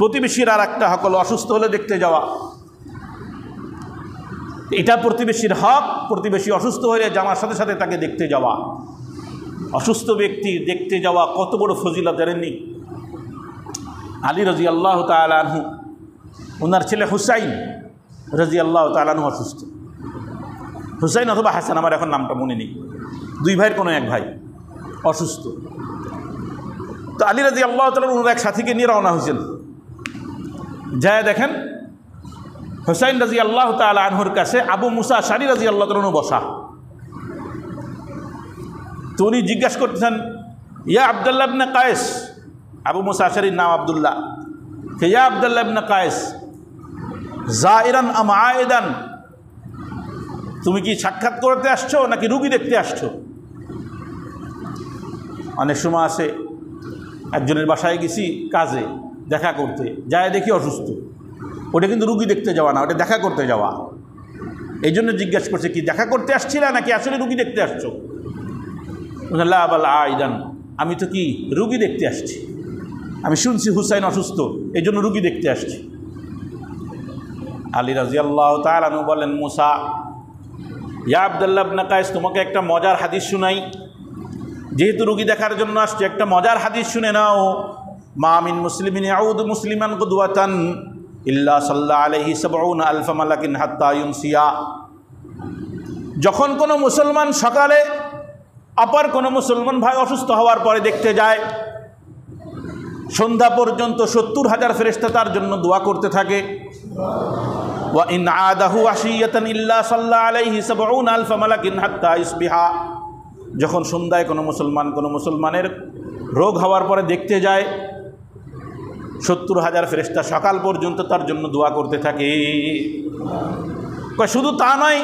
প্রতিবেশীর আর একটা হক হলো অসুস্থ হলে দেখতে যাওয়া। এটা প্রতিবেশীর হক, প্রতিবেশী অসুস্থ হলে জামার সাথে সাথে তাকে দেখতে যাওয়া। অসুস্থ ব্যক্তি দেখতে যাওয়া কত বড় ফজিলত জানেননি? আলী রাদিয়াল্লাহু তাআলা আনহু, ওনার ছেলে হুসাইন রাদিয়াল্লাহু তাআলা আনহু অসুস্থ। হুসাইন অথবা হাসান, আমার এখন নামটা মনে নেই, দুই ভাইয়ের কোনো এক ভাই অসুস্থ। তো আলী রাদিয়াল্লাহু তাআলা ওনার এক সাথীকে নিয়ে রওনা হয়েছেন। যায় দেখেন হুসাইন রাদিয়াল্লাহু তাআলা আনহুর কাছে আবু মুসা আশআরী রাদিয়াল্লাহু তাআলা আনহু বসা। তো উনি জিজ্ঞাসা করতেছেন, ইয়া আব্দুল্লাহ ইবনে কায়েস, আবু মুসা আশআরীর নাম আব্দুল্লাহ, ইয়া আব্দুল্লাহ ইবনে কায়েস যায়রান আম আয়েদান, তুমি কি সাক্ষাৎ করতে আসছো নাকি রুগী দেখতে আসছো? অনেক সময় আছে একজনের বাসায় গেছি কাজে দেখা করতে, যায় দেখি অসুস্থ, ওটা কিন্তু রুগী দেখতে যাওয়া না, ওটা দেখা করতে যাওয়া। এই জন্য জিজ্ঞাসা করছে, কি দেখা করতে আসছিলে নাকি আসলে রুগী দেখতে আসছো? লা বাল আইদান, আমি তো কি রুগী দেখতে আসছি, আমি শুনছি হুসাইন অসুস্থ, এই জন্য রুগী দেখতে আসছি। আলী রাদিয়াল্লাহু তাআলা আনহু বলেন, মুসা, ইয়া আব্দুল্লাহ ইবনে কায়েস, তোমাকে একটা মজার হাদিস শুনাই, যেহেতু রুগী দেখার জন্য আসছে একটা মজার হাদিস শুনে নাও। মা মিন মুসলিমিন ইয়াউদু মুসলিমান গুদওয়াতান ইল্লা সাল্লাল্লাহু আলাইহি ৭০ আলফা মালাকিন হাত্তা ইউনসিয়া। যখন কোনো মুসলমান সকালে অপর কোনো মুসলমান ভাই অসুস্থ হওয়ার পরে দেখতে যায়, সন্ধ্যা পর্যন্ত ৭০,০০০ ফেরেশতা তার জন্য দোয়া করতে থাকে। ওয়া ইন আদাহু আশিয়াতান ইল্লা সাল্লাল্লাহু আলাইহি ৭০ আলফা মালাকিন হাত্তা ইসবিহা। যখন সন্ধ্যায় কোনো মুসলমানের রোগ হওয়ার পরে দেখতে যায়, ৭০,০০০ ফেরেশতা সকাল পর্যন্ত তার জন্য দোয়া করতে থাকে। শুধু তা নয়,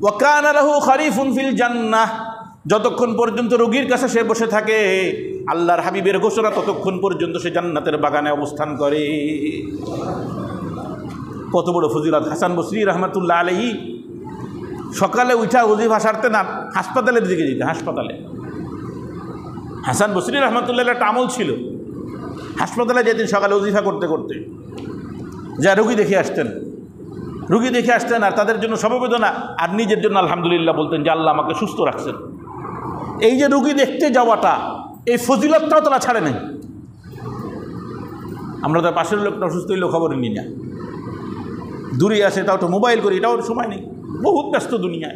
ওয়া কানা লাহু খরিফুন ফিল জান্নাহ, যতক্ষণ পর্যন্ত রোগীর কাছে সে বসে থাকে আল্লাহর হাবিবের ঘোষণা ততক্ষণ পর্যন্ত সে জান্নাতের বাগানে অবস্থান করে। কত বড় ফজিলত! হাসান বসরি রহমাতুল্লাহ আলাইহি সকালে উঠা ওজিফা সারতে না হাসপাতালের দিকে যেতেন। হাসপাতালে হাসান বসরি রহমাতুল্লাহ একটা আমল ছিল, হাসপাতালে যেতেন সকালে ওজিফা করতে করতে, যা রুগী দেখে আসতেন আর তাদের জন্য সমবেদনা আর নিজের জন্য আলহামদুলিল্লাহ বলতেন যে আল্লাহ আমাকে সুস্থ রাখছেন। এই যে রুগী দেখতে যাওয়াটা, এই ফজিলতটাও তারা ছাড়ে নাই। আমরা তার পাশের লোকটা অসুস্থ হইলেও খবর নিই না, দূরে আসে তাও তো মোবাইল করি, এটাও সময় নেই, বহুত ব্যস্ত দুনিয়া।